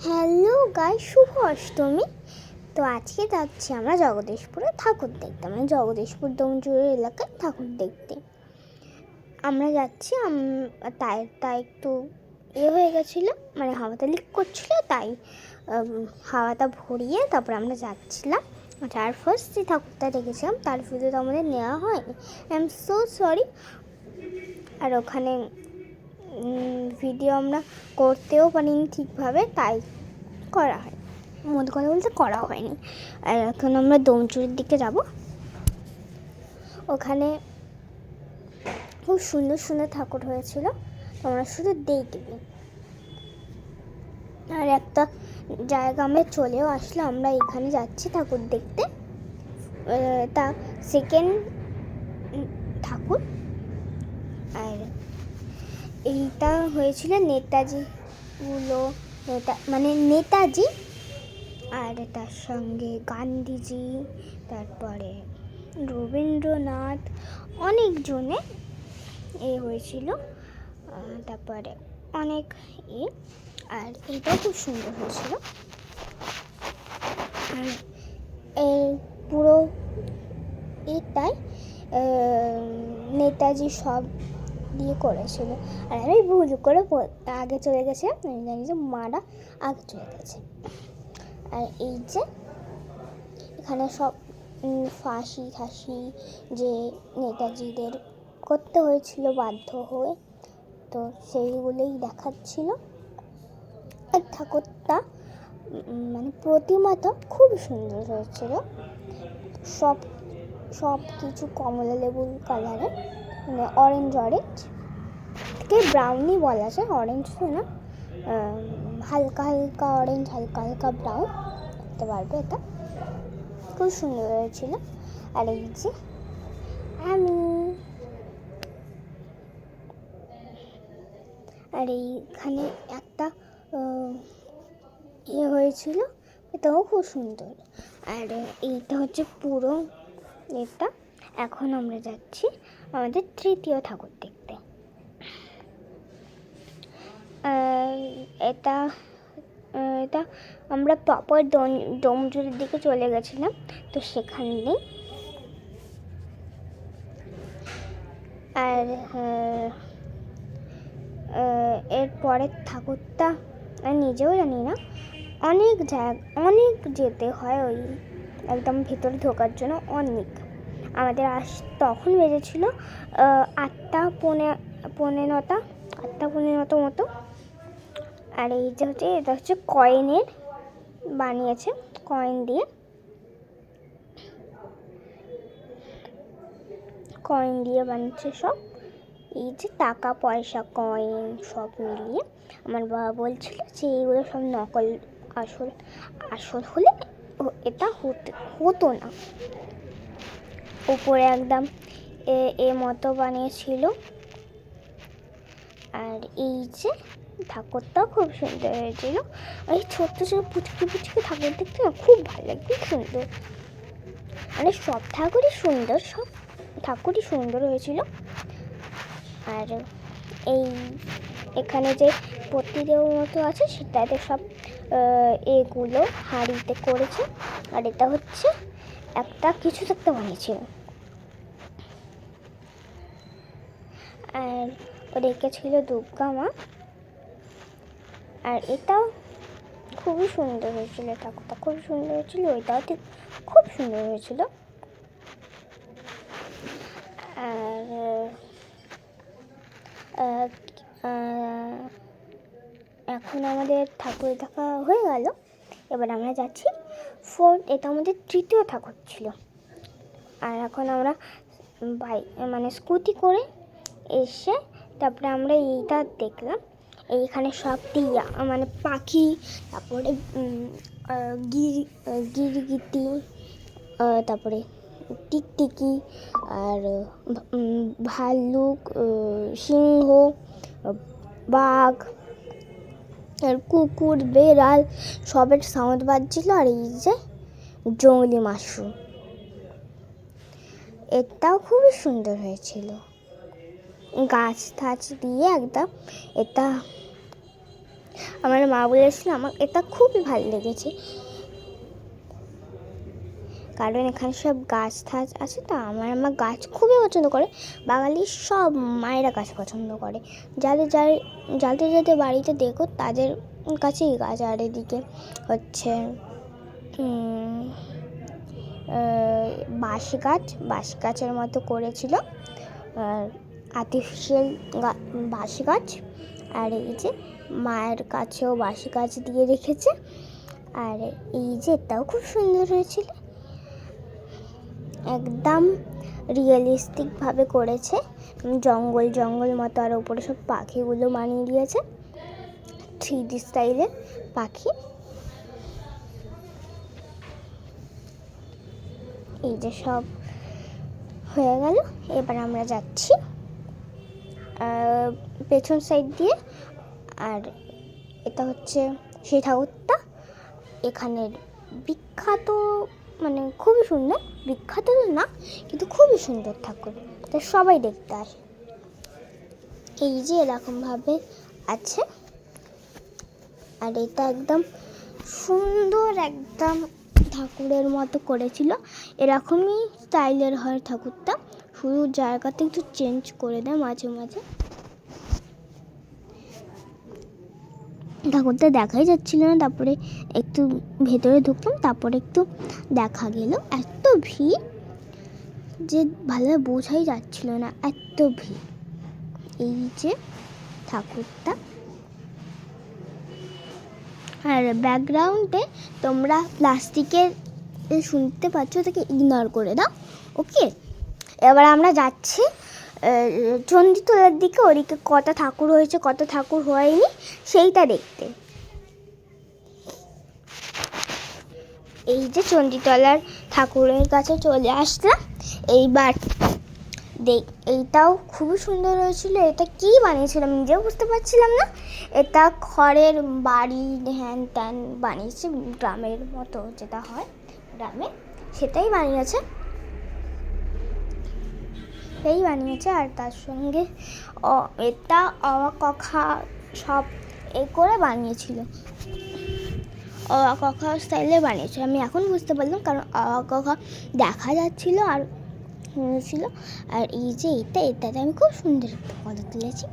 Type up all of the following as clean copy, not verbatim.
Hello guys, শুভ অষ্টমী। তো আজকে যাচ্ছি আমরা জগদীশপুরে ঠাকুর দেখতে, মানে জগদীশপুর ডোমজুড়ের এলাকায় ঠাকুর দেখতে আমরা যাচ্ছি। তাই একটু হয়ে গেছিলো, মানে হাওয়াটা লিক করছিল, তাই হাওয়াটা ভরিয়ে তারপর আমরা যাচ্ছিলাম। আর ফার্স্ট যে ঠাকুরটা দেখেছিলাম তার ভিডিও তো আমাদের নেওয়া হয়নি, আই এম সো সরি। আর ওখানে ভিডিও আমরা করতেও পারিনি ঠিকভাবে, তাই করা হয়, মধ্যে কথা বলতে করা হয়নি। আর এখন আমরা ডোমজুড়ের দিকে যাব। ওখানে খুব সুন্দর সুন্দর ঠাকুর হয়েছিল, তোমরা শুধু দেখবে। আর একটা জায়গা আমরা চলেও আসলো, আমরা এখানে যাচ্ছি ঠাকুর দেখতে। তা সেকেন্ড ঠাকুর। আর এইটা হয়েছিল নেতাজি, আর তার সঙ্গে গান্ধীজি, তারপরে রবীন্দ্রনাথ, অনেকজনে হয়েছিল। তারপরে অনেক আর এটাও খুব সুন্দর হয়েছিল। আর এই পুরো এটাই নেতাজি সব দিয়ে করেছিল। আর আমি ভুল করে আগে চলে গেছিলাম, আমি জানি যে মারা আগে চলে গেছে। আর এই যে এখানে সব ফাঁসি যে নেতাজিদের করতে হয়েছিল বাধ্য হয়ে, তো সেইগুলোই দেখাচ্ছিল। আর ঠাকুরটা মানে প্রতিমাটা খুব সুন্দর হয়েছিল, সব কিছু কমলা লেবুর কালারে, মানে অরেঞ্জ কে ব্রাউনই বলা যায়, অরেঞ্জ তো না, হালকা হালকা অরেঞ্জ, হালকা হালকা ব্রাউন করতে পারবে। এটা খুব সুন্দর হয়েছিল। আর এই যে আমি, আর এইখানে একটা হয়েছিল, এটাও খুব সুন্দর। আর এইটা হচ্ছে পুরো এটা। এখন আমরা যাচ্ছি আমাদের তৃতীয় ঠাকুর দেখতে। এটা আমরা প্রপার ডোমজুড়ের দিকে চলে গেছিলাম, তো সেখানে। আর এর পরের ঠাকুরটা আমি নিজেও জানি না, অনেক যেতে হয় ওই একদম ভেতরে ঢোকার জন্য। আমাদের তখন বেজেছিল 8টা পৌনে 9টা মতো। আর এই যে এটা হচ্ছে কয়েনের বানিয়েছে, কয়েন দিয়ে বানিয়েছে সব। এই যে টাকা পয়সা কয়েন সব মিলিয়ে আমার বাবা বলছিল যে এইগুলো সব নকল, আসল হলে এটা হতো না। উপরে একদম মতো বানিয়েছিল। আর এই যে ঠাকুরটাও খুব সুন্দর হয়েছিল। এই ছোট্ট ছোট পুচকি ঠাকুর দেখতে না খুব ভালো লাগে, খুব সুন্দর। মানে সব ঠাকুরই সুন্দর হয়েছিল। আর এখানে যে প্রতিদেবর মতো আছে সেটাতে সব এগুলো হাঁড়িতে করেছে। আর এটা হচ্ছে একটা কিছু একটা বানিয়েছিল। আর রেখেছিল দুর্গা মা। আর এটাও খুবই সুন্দর হয়েছিল, ঠাকুরটা খুব সুন্দর হয়েছিল, ওইটাও ঠিক খুব সুন্দর হয়েছিল। আর এখন আমাদের ঠাকুর দেখা হয়ে গেল, এবার আমরা যাচ্ছি এটা আমাদের তৃতীয় ঠাকুর ছিল। আর এখন আমরা স্কুটি করে এসে তারপরে আমরা এইটা দেখলাম। এইখানে সব মানে পাখি, তারপরে গিরগিটি, তারপরে টিকটিকি, আর ভাল্লুক, সিংহ, বাঘ, আর কুকুর, বেড়াল সবের সাউন্ড বাজছিল। আর এই যে জঙ্গলি মাশরুম, এটাও খুবই সুন্দর হয়েছিল, গাছ দিয়ে একদম। এটা আমার মা বলেছিল আমার এটা খুবই ভালো লেগেছে, কারণ এখানে সব গাছ ঠাছ আছে। তো আমার গাছ খুবই পছন্দ করে। বাঙালির সব মায়েরা গাছ পছন্দ করে। যাদের বাড়িতে দেখো তাদের কাছেই গাছ। আর এদিকে হচ্ছে বাঁশ গাছের মতো করেছিল, আর আর্টিফিশিয়াল বাঁশ গাছ। আর এই যে মায়ের কাছেও বাঁশ গাছ দিয়ে রেখেছে। আর এই যে এটাও খুব সুন্দর হয়েছিল, একদম রিয়েলিস্টিকভাবে করেছে, জঙ্গল মতো। আর ওপরে সব পাখিগুলো বানিয়ে দিয়েছে 3D স্টাইলের পাখি। এই যে সব হয়ে গেল। এবার আমরা যাচ্ছি পেছন সাইড দিয়ে। আর এটা হচ্ছে সেই ঠাকুরটা এখানের বিখ্যাত, মানে খুবই সুন্দর। বিখ্যাত তো না, কিন্তু খুবই সুন্দর ঠাকুর, তো সবাই দেখতে আসে। এই যে এরকমভাবে আছে। আর এটা একদম সুন্দর, একদম ঠাকুরের মতো করেছিল। এরকমই স্টাইলের হয় ঠাকুরটা, শুধু জায়গাতে একটু চেঞ্জ করে দেয় মাঝে মাঝে। ঠাকুরটা দেখাই যাচ্ছিল না, তারপরে একটু ভেতরে ঢুকলাম, তারপরে একটু দেখা গেল। এত ভিড় যে ভালোভাবে বোঝাই যাচ্ছিল না, এত ভিড়। এই যে ঠাকুরটা। আর ব্যাকগ্রাউন্ডে তোমরা প্লাস্টিকের শুনতে পাচ্ছ, তাকে ইগনোর করে দাও, ওকে। এবার আমরা যাচ্ছি চণ্ডীতলার দিকে। ওদিকে কত ঠাকুর হয়েছে কত ঠাকুর হয়নি সেইটা দেখতে। এই যে চণ্ডীতলার ঠাকুরের কাছে চলে আসলাম। এইবার এইটাও খুবই সুন্দর হয়েছিল। এটা কি বানিয়েছিল আমি নিজেও বুঝতে পারছিলাম না। এটা খড়ের বাড়ি হ্যান ত্যান বানিয়েছে, গ্রামের মতো যেটা হয় গ্রামে সেটাই বানিয়েছে। আর তার সঙ্গে এটা অকখা সব করে বানিয়েছিল, অকখা স্টাইলে বানিয়েছিল। আমি এখন বুঝতে পারলাম, কারণ অকখা দেখা যাচ্ছিল আর ছিল। আর এই যে এটাতে আমি খুব সুন্দর একটা ফটো তুলেছি।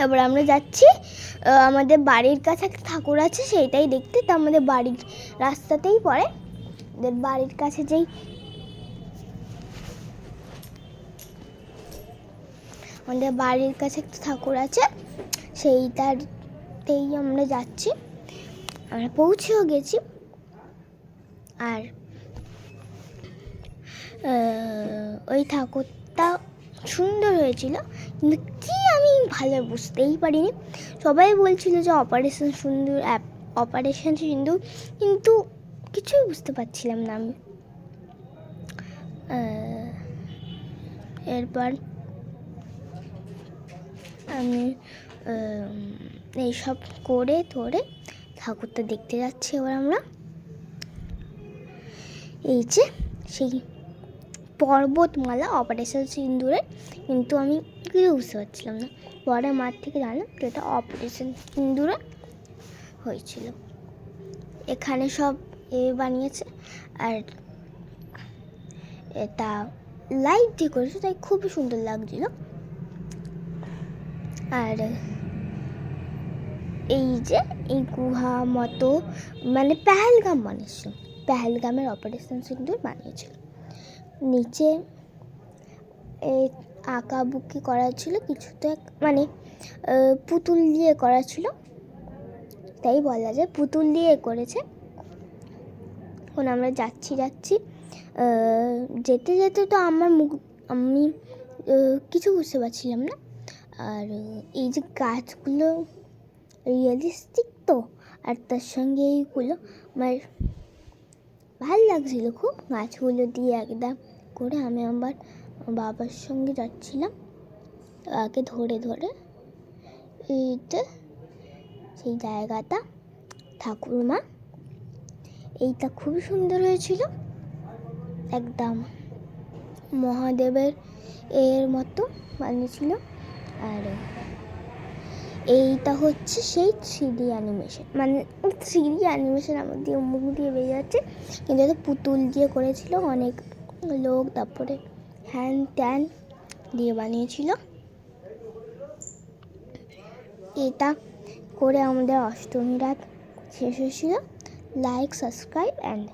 এবার আমরা যাচ্ছি আমাদের বাড়ির কাছে একটা ঠাকুর আছে সেইটাই দেখতে। তো আমাদের বাড়ির রাস্তাতেই পড়ে, বাড়ির কাছে যেই আমাদের বাড়ির কাছে একটা ঠাকুর আছে সেইটাতেই আমরা যাচ্ছি। আমরা পৌঁছেও গেছি। আর ওই ঠাকুরটা সুন্দর হয়েছিল, কিন্তু কি আমি ভালো বুঝতেই পারিনি। সবাই বলছিল যে অপারেশন সিন্দুর, কিন্তু কিছুই বুঝতে পারছিলাম না আমি। এরপর আমি এইসব করে ধরে ঠাকুরটা দেখতে যাচ্ছি। এবার আমরা এই যে সেই পর্বতমালা অপারেশন সিন্দুরে, কিন্তু আমি কিছু বুঝতে পারছিলাম না। পরে মাঠ থেকে জানলাম যে এটা অপারেশন সিন্দুরে হয়েছিল। এখানে সব বানিয়েছে, আর এটা লাইট দিয়ে করেছে, তাই খুবই সুন্দর লাগছিল। আর এই যে এই গুহা মতো, মানে পেহেলগাম বানিয়েছিল, পেহেলগামের অপারেশন সিন্দুর বানিয়েছিল। নিচে আঁকাবুকি করা ছিল কিছুতে, মানে পুতুল দিয়ে করা ছিল, তাই বলা যায় পুতুল দিয়ে করেছে। এখন আমরা যাচ্ছি যেতে যেতে তো আমি কিছু বুঝতে পারছিলাম না। আর এই যে গাছগুলো রিয়েলিস্টিক তো, আর তার সঙ্গে এইগুলো আমার ভালো লাগছিল খুব। গাছগুলো দিয়ে একদম করে আমি আমার বাবার সঙ্গে যাচ্ছিলাম, তাকে ধরে এইটা সেই জায়গাটা ঠাকুরমা। এইটা খুবই সুন্দর হয়েছিল, একদম মহাদেবের মতো বানিয়েছিল। আর এইটা হচ্ছে সেই 3D অ্যানিমেশন, মানে 3D অ্যানিমেশন আমার দিয়ে মুখ দিয়ে বেরিয়ে যাচ্ছে, কিন্তু এটা পুতুল দিয়ে করেছিল অনেক লোক, তারপরে হ্যান ত্যান দিয়ে বানিয়েছিল। এটা করে আমাদের অষ্টমী রাত শেষ হয়েছিল। Like, subscribe and